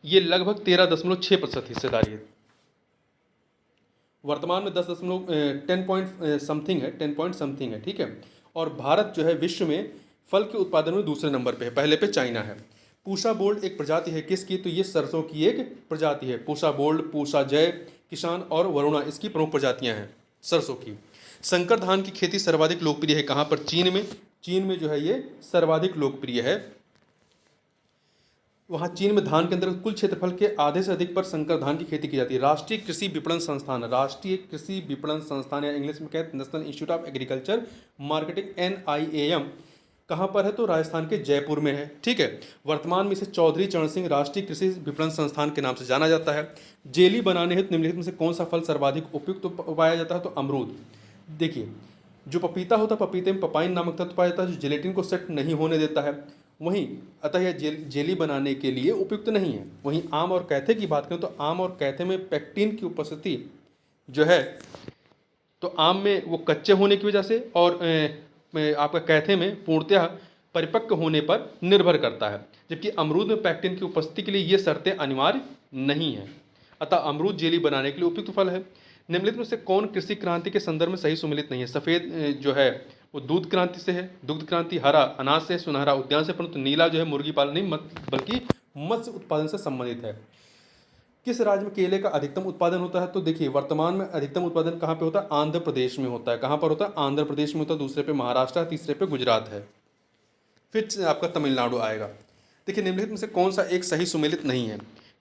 A: ये लगभग 13.6% हिस्सेदारी है। वर्तमान में 10 पॉइंट समथिंग है। ठीक है, और भारत जो है विश्व में फल के उत्पादन में दूसरे नंबर पे है, पहले पे चाइना है। पूसा बोल्ड एक प्रजाति है किसकी? तो ये सरसों की एक प्रजाति है। पूसा बोल्ड, पूसा जय, किसान और वरुणा इसकी प्रमुख प्रजातियां हैं सरसों की। संकर धान की खेती सर्वाधिक लोकप्रिय है कहाँ पर? चीन में जो है ये सर्वाधिक लोकप्रिय है। वहाँ चीन में धान के अंदर कुल क्षेत्रफल के आधे से अधिक पर संकर धान की खेती की जाती है। राष्ट्रीय कृषि विपणन संस्थान या इंग्लिश में कहते हैं national institute of agriculture marketing, NIAM कहाँ पर है? तो राजस्थान के जयपुर में है। ठीक है, वर्तमान में इसे चौधरी चरण सिंह राष्ट्रीय कृषि विपणन संस्थान के नाम से जाना जाता है। जेली बनाने हेतु निम्नलिखित में से कौन सा फल सर्वाधिक उपयुक्त पाया जाता है? तो अमरूद। देखिए, जो पपीता होता है, पपीते में पपाइन नामक तत्व पाया जाता है जो जेलेटिन को सेट नहीं होने देता है, वहीं अतः यह जेली बनाने के लिए उपयुक्त नहीं है। वहीं आम और कैथे की बात करें तो आम और कैथे में पेक्टिन की उपस्थिति जो है, तो आम में वो कच्चे होने की वजह से और आपका कैथे में पूर्णतः परिपक्व होने पर निर्भर करता है, जबकि अमरूद में पेक्टिन की उपस्थिति के लिए ये शर्तें अनिवार्य नहीं है। अतः अमरूद जेली बनाने के लिए उपयुक्त फल है। निम्नलिखित में से कौन कृषि क्रांति के संदर्भ में सही सुमेलित नहीं है? सफ़ेद जो है वो दूध क्रांति से है, दुग्ध क्रांति हरा अनाज से, सुनहरा उद्यान से, परंतु नीला जो है मुर्गी पालन नहीं बल्कि मत्स्य उत्पादन से संबंधित है। किस राज्य में केले का अधिकतम उत्पादन होता है? तो देखिए, वर्तमान में अधिकतम उत्पादन कहाँ पे होता है? आंध्र प्रदेश में होता है। कहाँ पर होता है? आंध्र प्रदेश में होता है, दूसरे पे महाराष्ट्र है, तीसरे पे गुजरात है, फिर आपका तमिलनाडु आएगा। देखिए, निम्नलिखित में से कौन सा एक सही सुमेलित नहीं है?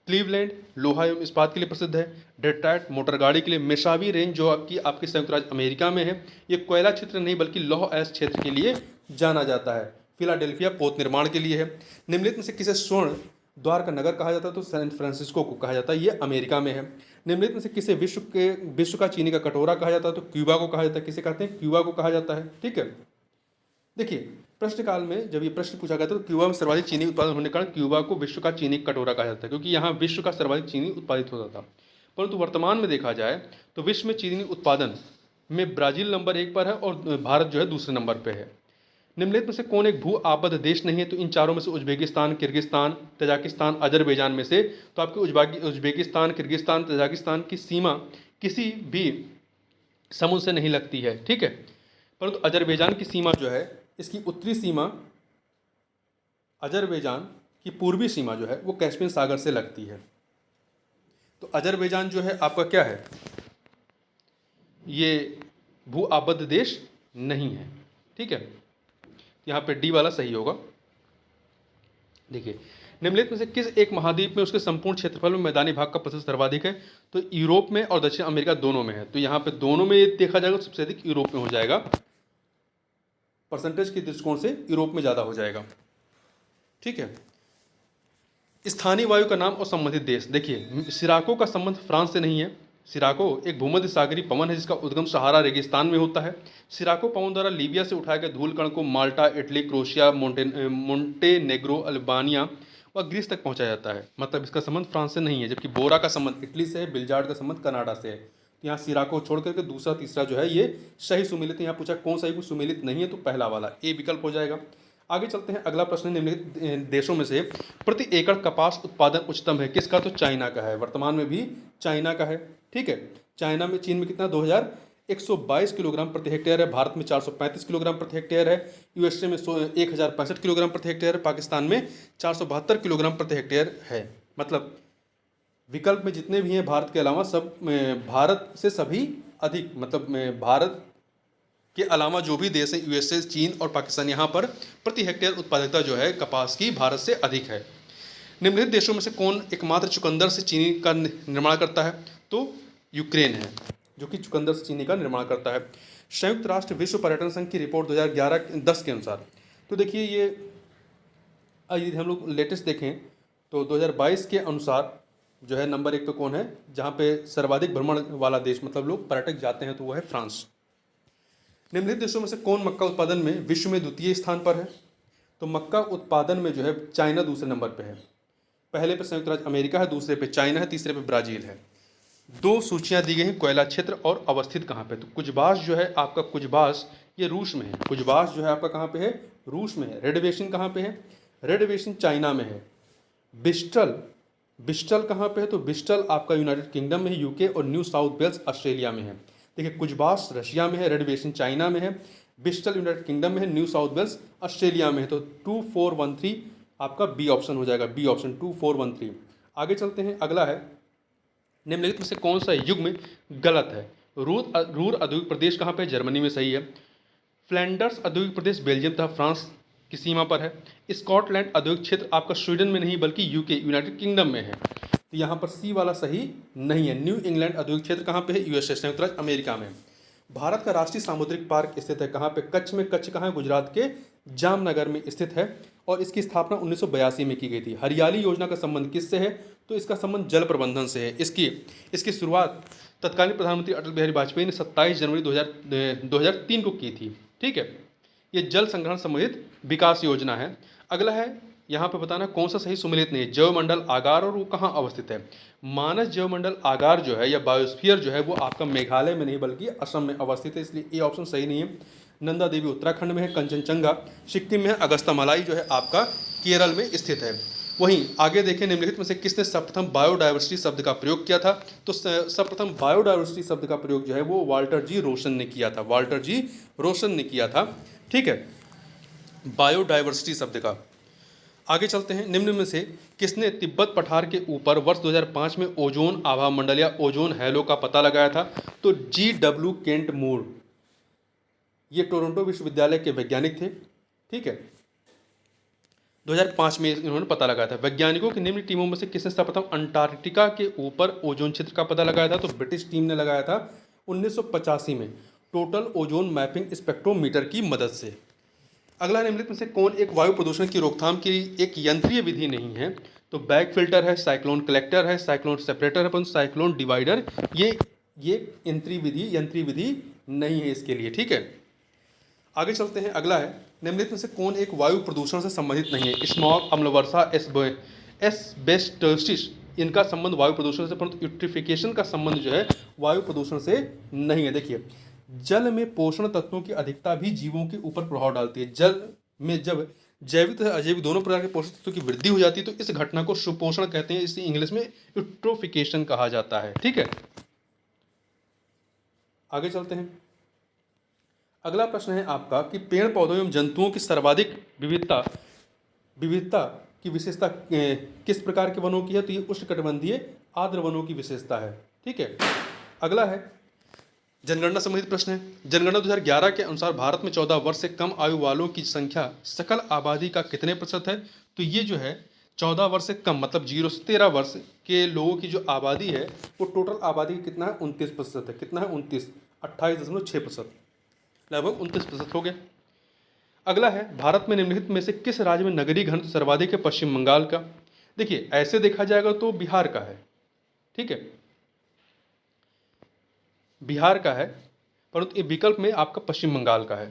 A: क्लीवलैंड लोहा एवं इस्पात के लिए प्रसिद्ध है, डेट्रॉयट मोटरगाड़ी के लिए, मेसावी रेंज जो आपकी संयुक्त राज्य अमेरिका में है, ये कोयला क्षेत्र नहीं बल्कि लौह अयस्क क्षेत्र के लिए जाना जाता है, फिलाडेल्फिया पोत निर्माण के लिए है। निम्नलिखित में से किसे स्वर्ण द्वार का नगर कहा जाता है तो सैन फ्रांसिस्को को कहा जाता है, ये अमेरिका में है। निम्नलिखित में से किसे विश्व का चीनी का कटोरा कहा जाता है तो क्यूबा को कहा जाता है। किसे कहते हैं? क्यूबा को कहा जाता है। ठीक है, देखिए प्रश्नकाल में जब ये प्रश्न पूछा गया था तो क्यूबा में सर्वाधिक चीनी उत्पादन होने के कारण क्यूबा को विश्व का चीनी कटोरा कहा जाता है, क्योंकि यहाँ विश्व का सर्वाधिक चीनी उत्पादित होता था। परंतु वर्तमान में देखा जाए तो विश्व में चीनी उत्पादन में ब्राजील नंबर 1 पर है और भारत जो है दूसरे नंबर पर है। निम्नलिखित में से कौन एक भू आबद्ध देश नहीं है? तो इन चारों में से उज्बेकिस्तान, किर्गिस्तान, तजाकिस्तान, अजरबैजान में से तो आपके उज्बेकिस्तान, किर्गिस्तान, तजाकिस्तान की सीमा किसी भी समुद्र से नहीं लगती है। ठीक है, परंतु अजरबैजान की सीमा जो है, इसकी उत्तरी सीमा, अजरबैजान की पूर्वी सीमा जो है वो कैस्पियन सागर से लगती है। तो अजरबैजान जो है आपका क्या है? ये भू आबद्ध देश नहीं है। ठीक है, यहाँ पे डी वाला सही होगा। देखिए निम्नलिखित में से किस एक महाद्वीप में उसके संपूर्ण क्षेत्रफल में मैदानी भाग का प्रतिशत सर्वाधिक है? तो यूरोप में और दक्षिण अमेरिका दोनों में है। तो यहाँ पे दोनों में देखा जाएगा तो सबसे अधिक यूरोप में हो जाएगा, परसेंटेज के दृष्टिकोण से यूरोप में ज़्यादा हो जाएगा। ठीक है, स्थानीय वायु का नाम और संबंधित देश। देखिए सिराको का संबंध फ्रांस से नहीं है। सिराको एक भूमध्य सागरीय पवन है जिसका उद्गम सहारा रेगिस्तान में होता है। सिराको पवन द्वारा लीबिया से उठाए गए धूल कण को माल्टा, इटली, क्रोशिया, मोंटेनेग्रो, अल्बानिया व ग्रीस तक पहुंचाया जाता है। मतलब इसका संबंध फ्रांस से नहीं है। जबकि बोरा का संबंध इटली से है, बिलजार्ड का संबंध कनाडा से है। तो यहाँ सिराको छोड़ करके दूसरा तीसरा जो है ये सही सुमेलित है। यहाँ पूछा कौन सा सुमेलित नहीं है, तो पहला वाला ए विकल्प हो जाएगा। आगे चलते हैं, अगला प्रश्न निम्नलिखित देशों में से प्रति एकड़ कपास उत्पादन उच्चतम है किसका? तो चाइना का है। वर्तमान में भी चाइना का है। ठीक है, चाइना में, चीन में कितना? 2122 किलोग्राम प्रति हेक्टेयर है। भारत में 435 किलोग्राम प्रति हेक्टेयर है। यूएसए में 1065 किलोग्राम प्रति हेक्टेयर है। पाकिस्तान में 472 किलोग्राम प्रति हेक्टेयर है। मतलब विकल्प में जितने भी हैं भारत के अलावा सब भारत से सभी अधिक, मतलब भारत के अलावा जो भी देश हैं यूएसए, चीन और पाकिस्तान, यहाँ पर प्रति हेक्टेयर उत्पादकता जो है कपास की भारत से अधिक है। निम्नलिखित देशों में से कौन एकमात्र चुकंदर से चीनी का निर्माण करता है? तो यूक्रेन है जो कि चुकंदर से चीनी का निर्माण करता है। संयुक्त राष्ट्र विश्व पर्यटन संघ की रिपोर्ट 2011-10 के अनुसार, तो देखिए ये यदि हम लोग लेटेस्ट देखें तो 2022 के अनुसार जो है नंबर 1 पे कौन है? जहाँ पे सर्वाधिक भ्रमण वाला देश, मतलब लोग पर्यटक जाते हैं, तो वो है फ्रांस। निम्नलिखित देशों में से कौन मक्का उत्पादन में विश्व में द्वितीय स्थान पर है? तो मक्का उत्पादन में जो है चाइना दूसरे नंबर पे है। पहले पे संयुक्त राज्य अमेरिका है, दूसरे पे चाइना है, तीसरे पे ब्राजील है। दो सूचियां दी गई हैं कोयला क्षेत्र और अवस्थित कहाँ पे? तो कुजबास जो है आपका, कुजबास ये रूस में है। कुजबास जो है आपका कहाँ पे है? रूस में है। रेड बेसिन कहाँ पे है? रेड बेसिन चाइना में है। बिस्टल, बिस्टल कहाँ पे है? तो बिस्टल आपका यूनाइटेड किंगडम में है, यूके और न्यू साउथ वेल्स ऑस्ट्रेलिया में है। देखिए कुजबास रशिया में है, रेड बेसिन चाइना में है, बिस्टल यूनाइटेड किंगडम में है, न्यू साउथ वेल्स ऑस्ट्रेलिया में है। तो 2413 आपका बी ऑप्शन हो जाएगा, बी ऑप्शन 2413। आगे चलते हैं, अगला है निम्नलिखित में से कौन सा युग्म गलत है? रूर औद्योगिक प्रदेश कहाँ पे? जर्मनी में सही है। फ्लैंडर्स औद्योगिक प्रदेश बेल्जियम तथा फ्रांस की सीमा पर है। स्कॉटलैंड औद्योगिक क्षेत्र आपका स्वीडन में नहीं बल्कि यूके यूनाइटेड किंगडम में है। तो यहाँ पर सी वाला सही नहीं है। न्यू इंग्लैंड औद्योगिक क्षेत्र कहाँ पे है? यूएसए, संयुक्त राज्य अमेरिका में। भारत का राष्ट्रीय सामुद्रिक पार्क स्थित है कहाँ पे? कच्छ में। कच्छ कहाँ है? गुजरात के जामनगर में स्थित है और इसकी स्थापना 1982 में की गई थी। हरियाली योजना का संबंध किससे है? तो इसका संबंध जल प्रबंधन से है। इसकी शुरुआत तत्कालीन प्रधानमंत्री अटल बिहारी वाजपेयी ने 27 जनवरी 2003 को की थी। ठीक है, ये जल संग्रहण संबंधित विकास योजना है। अगला है यहाँ पे बताना कौन सा सही सुमेलित नहीं है। जैवमंडल आगार, और वो कहाँ अवस्थित है? मानस जैवमंडल आगार जो है या बायोस्फीयर जो है वो आपका मेघालय में नहीं बल्कि असम में अवस्थित है, इसलिए ए ऑप्शन सही नहीं है। नंदा देवी उत्तराखंड में है, कंचनजंगा सिक्किम में है, अगस्तामालाई जो है आपका केरल में स्थित है। वहीं आगे देखें, निम्नलिखित में से किसने सर्वप्रथम बायोडाइवर्सिटी शब्द का प्रयोग किया था? तो सर्वप्रथम बायोडाइवर्सिटी शब्द का प्रयोग जो है वो वाल्टर जी रोशन ने किया था। वाल्टर जी रोशन ने किया था। ठीक है, बायोडाइवर्सिटी शब्द का। आगे चलते हैं, निम्न में से किसने तिब्बत पठार के ऊपर वर्ष 2005 में ओजोन आभा मंडल या ओजोन हैलो का पता लगाया था? तो GW केंट मूर, ये टोरंटो विश्वविद्यालय के वैज्ञानिक थे। ठीक है, 2005 में इन्होंने पता लगाया था। वैज्ञानिकों की निम्न टीमों में से किसने सर्वप्रथम अंटार्कटिका के ऊपर ओजोन क्षेत्र का पता लगाया था? तो ब्रिटिश टीम ने लगाया था 1985 में टोटल ओजोन मैपिंग स्पेक्ट्रोमीटर की मदद से। अगला निम्नलिखित में से कौन एक वायु प्रदूषण की रोकथाम की एक यंत्रीय विधि नहीं है? तो बैग फिल्टर है, साइक्लोन कलेक्टर है, साइक्लोन सेपरेटर है, परंतु साइक्लोन डिवाइडर ये यंत्रीय विधि नहीं है इसके लिए। ठीक है, आगे चलते हैं। अगला है निम्नलिखित में से कौन एक वायु प्रदूषण से संबंधित नहीं है? स्मॉग, अम्लवर्षा, एस्बेस्टोसिस, इनका संबंध वायु प्रदूषण से, परंतु यूट्रिफिकेशन का संबंध जो है वायु प्रदूषण से नहीं है। देखिए, जल में पोषण तत्वों की अधिकता भी जीवों के ऊपर प्रभाव डालती है। जल में जब जैविक तथा अजैविक दोनों प्रकार के पोषक तत्वों की वृद्धि हो जाती है तो इस घटना को सुपोषण कहते हैं। इसे इंग्लिश में यूट्रोफिकेशन कहा जाता है। ठीक है, आगे चलते हैं। अगला प्रश्न है आपका कि पेड़ पौधों एवं जंतुओं की सर्वाधिक विविधता विविधता की विशेषता किस प्रकार के वनों की है? तो ये उष्णकटिबंधीय आर्द्र वनों की विशेषता है। ठीक है, अगला है जनगणना संबंधित प्रश्न है। जनगणना 2011 के अनुसार भारत में 14 वर्ष से कम आयु वालों की संख्या सकल आबादी का कितने प्रतिशत है? तो ये जो है 14 वर्ष से कम मतलब 0 से 13 वर्ष के लोगों की जो आबादी है वो टोटल आबादी कितना है? 29% है। कितना है? 29, 28.6%, लगभग 29% हो गया। अगला है भारत में निम्नलिखित में से किस राज्य में नगरीय घनत्व सर्वाधिक है? पश्चिम बंगाल का। देखिए, ऐसे देखा जाएगा तो बिहार का है। ठीक है, बिहार का है, परंतु ये विकल्प में आपका पश्चिम बंगाल का है।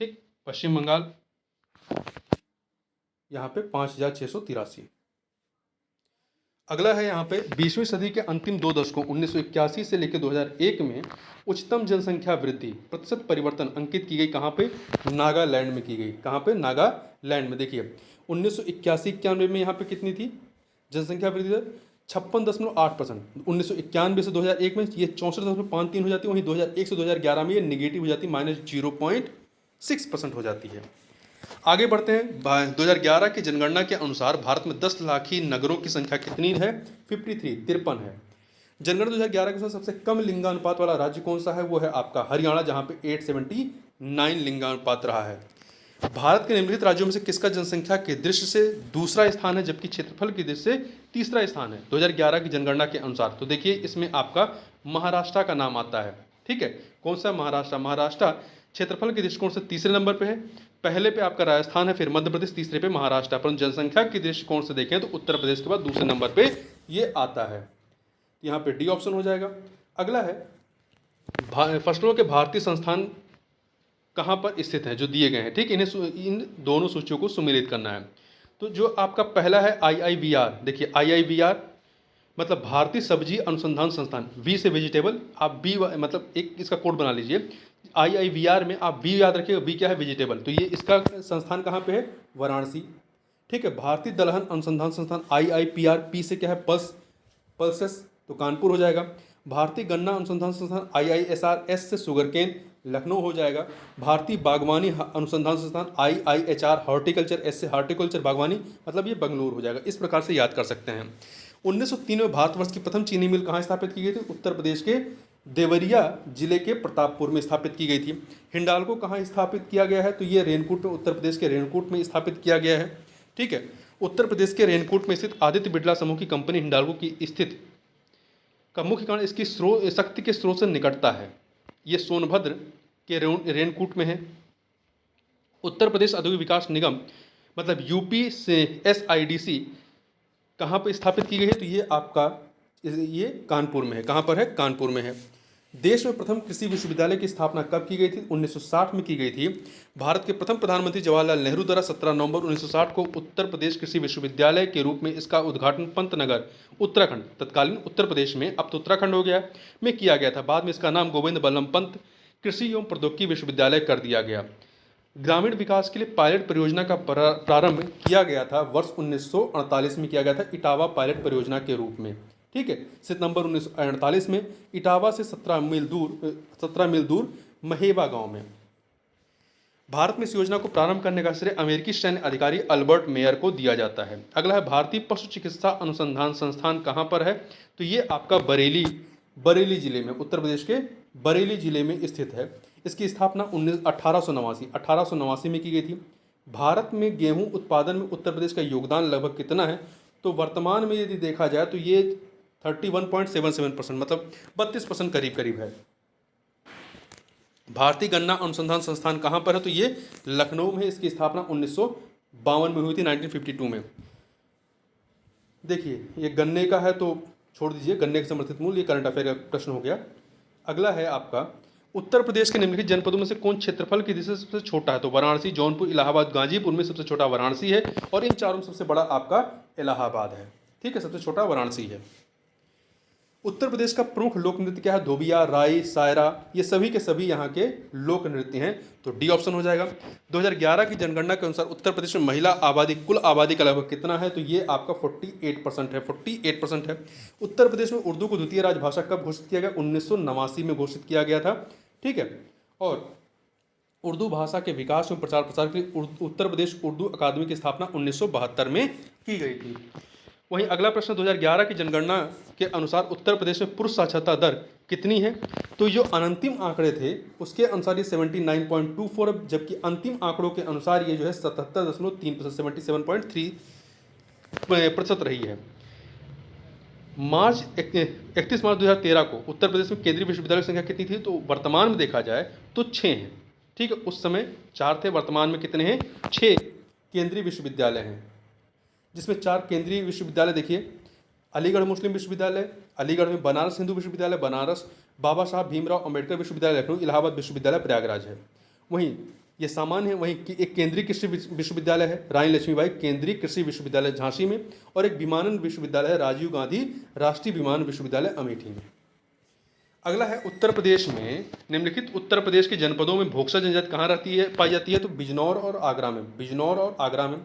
A: ठीक, पश्चिम बंगाल यहाँ पे 5,683। अगला है यहाँ पे 20वीं सदी के अंतिम 2 दशकों 1981 से लेकर 2001 में उच्चतम जनसंख्या वृद्धि प्रतिशत परिवर्तन अंकित की गई कहाँ पे? नागालैंड में की गई। कहाँ पे? नागालैंड में। देखिए, 1981-91 में यहाँ पे कितनी थी जनसंख्या वृद्धि दर? 56.8%। 1991 से 2001 में ये 64.53 हो जाती है। वहीं 2001 से 2011 में ये निगेटिव हो जाती है, -0.6% हो जाती है। आगे बढ़ते हैं। 2011 की जनगणना के अनुसार भारत में 10 लाखी नगरों की संख्या कितनी है? 53 है। जनगणना 2011 के अनुसार सबसे कम लिंगानुपात वाला राज्य कौन सा है? वो है आपका हरियाणा, जहां पे 879 लिंगानुपात रहा है। भारत के निम्नलिखित राज्यों में से किसका जनसंख्या के दृष्टि से दूसरा स्थान है जबकि क्षेत्रफल की दृष्टि से तीसरा स्थान है 2011 की जनगणना के अनुसार? तो देखिए, इसमें आपका महाराष्ट्र का नाम आता है। ठीक है, कौन सा? महाराष्ट्र। महाराष्ट्र क्षेत्रफल के दृष्टिकोण से तीसरे नंबर पे है। पहले पे आपका राजस्थान है, फिर मध्य प्रदेश, तीसरे पे महाराष्ट्र। परंतु जनसंख्या के दृष्टिकोण से देखें तो उत्तर प्रदेश के बाद दूसरे नंबर पे ये आता है। यहाँ पे डी ऑप्शन हो जाएगा। अगला है फसलों के भारतीय संस्थान कहाँ पर स्थित है, जो दिए गए हैं। ठीक, इन दोनों सूचियों को सुमेलित करना है। तो जो आपका पहला है IIVR, देखिए IIVR मतलब भारतीय सब्जी अनुसंधान संस्थान, वी से वेजिटेबल, आप बी मतलब एक इसका कोड बना लीजिए। IIVR में आप वी याद रखिएगा, वी क्या है? वेजिटेबल। तो ये इसका संस्थान कहाँ पे है? वाराणसी। ठीक है, भारतीय दलहन अनुसंधान संस्थान IIPR, पी से क्या है? पल्सेस, तो कानपुर हो जाएगा। भारतीय गन्ना अनुसंधान संस्थान IISR, एस से शुगरकेन, लखनऊ हो जाएगा। भारतीय बागवानी अनुसंधान संस्थान IIHR, हॉर्टिकल्चर, एस से हॉर्टिकल्चर बागवानी, मतलब ये बेंगलुरु हो जाएगा। इस प्रकार से याद कर सकते हैं। 1903 में भारतवर्ष की प्रथम चीनी मिल कहाँ स्थापित की गई थी? उत्तर प्रदेश के देवरिया जिले के प्रतापपुर में स्थापित की गई थी। हिंडाल्को कहाँ स्थापित किया गया है? तो ये रेनकूट में, उत्तर प्रदेश के रेनकूट में स्थापित किया गया है। ठीक है, उत्तर प्रदेश के रेनकूट में स्थित आदित्य बिड़ला समूह की कंपनी हिंडाल्को की स्थित का मुख्य कारण इसकी शक्ति के स्रोत से निकटता है। ये सोनभद्र के रेनकूट में है। उत्तर प्रदेश औद्योगिक विकास निगम मतलब यूपी से SIDC कहाँ पर स्थापित की गई है? तो ये आपका ये कानपुर में है। कहाँ पर है? कानपुर में है। देश में प्रथम कृषि विश्वविद्यालय की स्थापना कब की गई थी? 1960 में की गई थी। भारत के प्रथम प्रधानमंत्री जवाहरलाल नेहरू द्वारा 17 नवंबर 1960 को उत्तर प्रदेश कृषि विश्वविद्यालय के रूप में इसका उद्घाटन पंतनगर, उत्तराखंड, तत्कालीन उत्तर प्रदेश में, अब तो उत्तराखंड हो गया, में किया गया था। बाद में इसका नाम गोविंद बल्लभ पंत कृषि एवं प्रौद्योगिकी विश्वविद्यालय कर दिया गया। ग्रामीण विकास के लिए पायलट परियोजना का प्रारंभ किया गया था वर्ष 1948 में किया गया था, इटावा पायलट परियोजना के रूप में। ठीक है, सितंबर 1948 में इटावा से 17 मील दूर महेवा गांव में। भारत में इस योजना को प्रारंभ करने का श्रेय अमेरिकी सैन्य अधिकारी अल्बर्ट मेयर को दिया जाता है। अगला है भारतीय पशु चिकित्सा अनुसंधान संस्थान कहाँ पर है? तो ये आपका बरेली जिले में, उत्तर प्रदेश के बरेली जिले में स्थित है। इसकी स्थापना 1889 में की गई थी। भारत में गेहूं उत्पादन में उत्तर प्रदेश का योगदान लगभग कितना है? तो वर्तमान में यदि देखा जाए तो ये 31.77% मतलब 32% करीब है। भारतीय गन्ना अनुसंधान संस्थान कहाँ पर है? तो ये लखनऊ में है। इसकी स्थापना 1952 में हुई थी, 1952 में। देखिए ये गन्ने का है तो छोड़ दीजिए, गन्ने के समर्थित मूल्य, ये करंट अफेयर का प्रश्न हो गया। अगला है आपका, उत्तर प्रदेश के निम्नलिखित जनपदों में से कौन क्षेत्रफल की दृष्टि से सबसे छोटा है? तो वाराणसी, जौनपुर, इलाहाबाद, गाजीपुर में सबसे छोटा वाराणसी है और इन चारों में सबसे बड़ा आपका इलाहाबाद है। ठीक है, सबसे छोटा वाराणसी है। उत्तर प्रदेश का प्रमुख लोक नृत्य क्या है? धोबिया, राई, सायरा, ये सभी के सभी यहाँ के लोक नृत्य हैं, तो डी ऑप्शन हो जाएगा। 2011 की जनगणना के अनुसार उत्तर प्रदेश में महिला आबादी कुल आबादी का लगभग कितना है? तो ये आपका 48% है, 48% है। उत्तर प्रदेश में उर्दू को द्वितीय राजभाषा कब घोषित किया गया? 1989 में घोषित किया गया था। ठीक है, और उर्दू भाषा के विकास एवं प्रचार प्रसार के लिए उत्तर प्रदेश उर्दू अकादमी की स्थापना 1972 में की गई थी। वहीं अगला प्रश्न, 2011 की जनगणना के अनुसार उत्तर प्रदेश में पुरुष साक्षरता दर कितनी है? तो जो अनंतिम आंकड़े थे उसके अनुसार ये 79.24, जबकि अंतिम आंकड़ों के अनुसार ये जो है 77.3%, 77.3% रही है। 31 मार्च 2013 को उत्तर प्रदेश में केंद्रीय विश्वविद्यालय की संख्या कितनी थी? तो वर्तमान में देखा जाए तो 6 हैं। ठीक है, उस समय 4 थे, वर्तमान में कितने हैं? 6 केंद्रीय विश्वविद्यालय हैं, जिसमें 4 केंद्रीय विश्वविद्यालय देखिए, अलीगढ़ मुस्लिम विश्वविद्यालय, अलीगढ़ में बनारस हिंदू विश्वविद्यालय बनारस, बाबा साहब भीमराव अंबेडकर विश्वविद्यालय लखनऊ, इलाहाबाद विश्वविद्यालय प्रयागराज है। वहीं ये सामान्य है। वहीं एक केंद्रीय कृषि विश्वविद्यालय है रानी लक्ष्मीबाई केंद्रीय कृषि विश्वविद्यालय झांसी में, और एक विमानन विश्वविद्यालय है राजीव गांधी राष्ट्रीय विमान विश्वविद्यालय अमेठी में। अगला है, उत्तर प्रदेश में निम्नलिखित उत्तर प्रदेश के जनपदों में भोक्सा जनजाति कहाँ रहती है, पाई जाती है? तो बिजनौर और आगरा में, बिजनौर और आगरा में।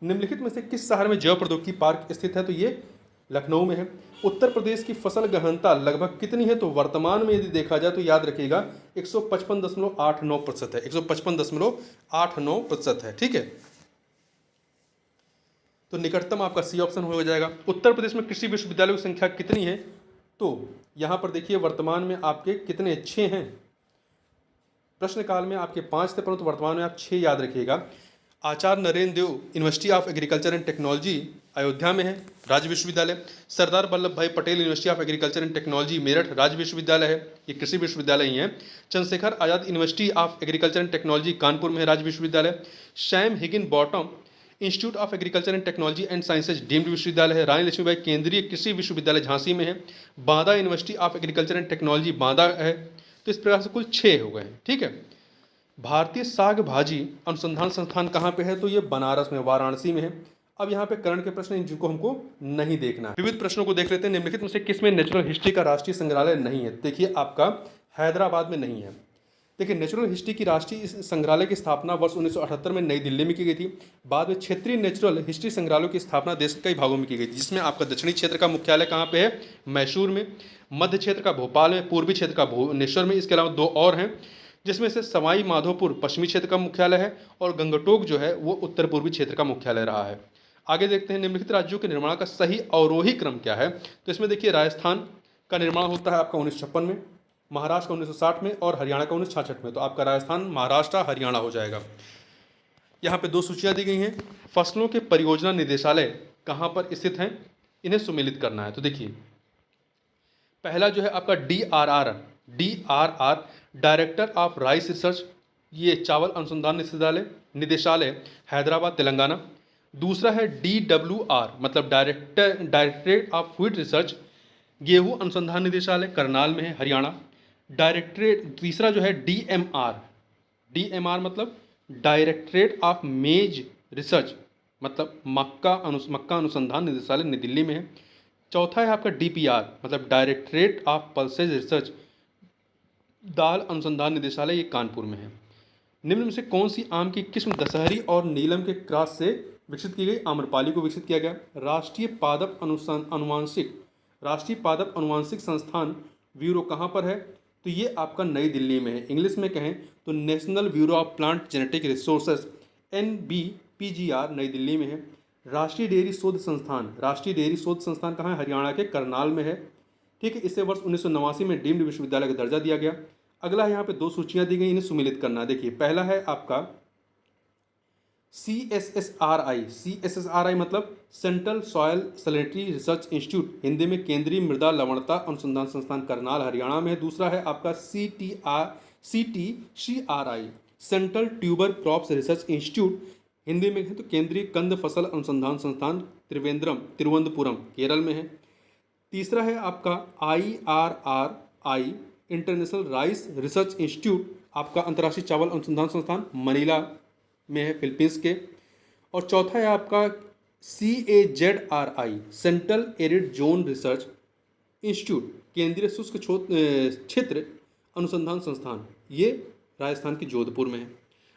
A: निम्नलिखित में से किस शहर में जैव प्रौद्योगिकी पार्क स्थित है? तो ये लखनऊ में है। उत्तर प्रदेश की फसल गहनता लगभग कितनी है? तो वर्तमान में यदि देखा जाए तो याद रखिएगा 155.89% है, 155.89% है। ठीक है, तो निकटतम आपका सी ऑप्शन हो जाएगा। उत्तर प्रदेश में कृषि विश्वविद्यालयों की संख्या कितनी है? तो यहाँ पर देखिए वर्तमान में आपके कितने? 6 हैं। प्रश्नकाल में आपके 5 थे, परंतु वर्तमान में आप 6 याद रखिएगा। Acharya Narendra Dev university of agriculture and technology Ayodhya में है, राज्य विश्वविद्यालय। Sardar Vallabh Bhai Patel university of agriculture and technology Meerut, राज्य विश्वविद्यालय है, ये कृषि विश्वविद्यालय ही है। Chandrashekhar Azad university of agriculture and technology Kanpur में है, राज्य विश्वविद्यालय। Sam Higginbottom institute of agriculture and technology and sciences deemed विश्वविद्यालय है, रानी लक्ष्मीबाई केंद्रीय कृषि विश्वविद्यालय झांसी में है। Banda university of agriculture and technology Banda है। तो इस प्रकार से कुल 6 हो गए। ठीक है, भारतीय साग भाजी अनुसंधान संस्थान कहाँ पे है? तो ये बनारस में, वाराणसी में है। अब यहाँ पे करंट के प्रश्न जिनको हमको नहीं देखना है। विविध प्रश्नों को देख लेते हैं। निम्नलिखित में से किसमें नेचुरल हिस्ट्री का राष्ट्रीय संग्रहालय नहीं है? देखिए आपका हैदराबाद में नहीं है। देखिए नेचुरल हिस्ट्री की राष्ट्रीय संग्रहालय की स्थापना वर्ष 1978 में नई दिल्ली में की गई थी। बाद में क्षेत्रीय नेचुरल हिस्ट्री संग्रहालयों की स्थापना देश के कई भागों में की गई थी, जिसमें आपका दक्षिणी क्षेत्र का मुख्यालय कहाँ पे है? मैसूर में। मध्य क्षेत्र का भोपाल में, पूर्वी क्षेत्र का भुवनेश्वर में। इसके अलावा 2 और हैं, जिसमें से सवाई माधोपुर पश्चिमी क्षेत्र का मुख्यालय है और गंगटोक जो है वो उत्तर पूर्वी क्षेत्र का मुख्यालय रहा है। आगे देखते हैं निम्नलिखित राज्यों के निर्माण का सही अवरोही क्रम क्या है? तो इसमें देखिए राजस्थान का निर्माण होता है आपका 1956 में, महाराष्ट्र का 1960 में और हरियाणा का 1966 में। तो आपका राजस्थान, महाराष्ट्र, हरियाणा हो जाएगा। यहाँ पे 2 सूचियाँ दी गई हैं। फसलों के परियोजना निदेशालय कहाँ पर स्थित हैं? इन्हें सुमेलित करना है। तो देखिए पहला जो है आपका DRR director of rice research, ये चावल अनुसंधान निदेशालय हैदराबाद तेलंगाना। दूसरा है DWR मतलब डायरेक्टरेट ऑफ व्हीट रिसर्च, गेहूं अनुसंधान निदेशालय करनाल में है, हरियाणा। तीसरा जो है DMR मतलब डायरेक्टरेट ऑफ मेज रिसर्च मतलब मक्का अनुसंधान निदेशालय नई दिल्ली में है। चौथा है आपका DPR मतलब डायरेक्टरेट ऑफ पल्सेज रिसर्च, दाल अनुसंधान निदेशालय, ये कानपुर में है। निम्न में से कौन सी आम की किस्म दशहरी और नीलम के क्रॉस से विकसित की गई? आम्रपाली को विकसित किया गया। राष्ट्रीय पादप अनुवांशिक संस्थान ब्यूरो कहाँ पर है? तो ये आपका नई दिल्ली में है। इंग्लिश में कहें तो national bureau of plant genetic resources NBPGR नई दिल्ली में है। राष्ट्रीय डेयरी शोध संस्थान कहाँ है? हरियाणा के करनाल में है। ठीक है, इसे वर्ष 1989 में डीम्ड विश्वविद्यालय का दर्जा दिया गया। अगला यहाँ पे 2 सूचियाँ दी गई, इन्हें सुमेलित करना। देखिए पहला है आपका CSSRI मतलब central soil salinity research institute, Hindi में केंद्रीय मृदा लवणता अनुसंधान संस्थान करनाल, हरियाणा में है। दूसरा है आपका CTCRI central tuber crops research institute, Hindi में है तो केंद्रीय कंद फसल अनुसंधान संस्थान तिरुवनंतपुरम केरल में है। तीसरा है आपका IRRI international rice research institute, आपका अंतर्राष्ट्रीय चावल अनुसंधान संस्थान मनीला में है फिलीपींस के। और चौथा है आपका CAZRI central arid zone research institute, केंद्रीय शुष्क क्षेत्र अनुसंधान संस्थान, ये राजस्थान के जोधपुर में है।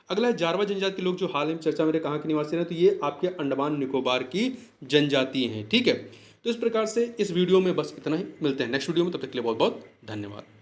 A: अगला है जारवा जनजाति के लोग जो हाल ही में चर्चा में कहाँ के निवासी हैं, तो ये आपके अंडमान निकोबार की जनजाति हैं। ठीक है, तो इस प्रकार से इस वीडियो में बस इतना ही, मिलते हैं नेक्स्ट वीडियो में, तब तक के लिए बहुत बहुत धन्यवाद।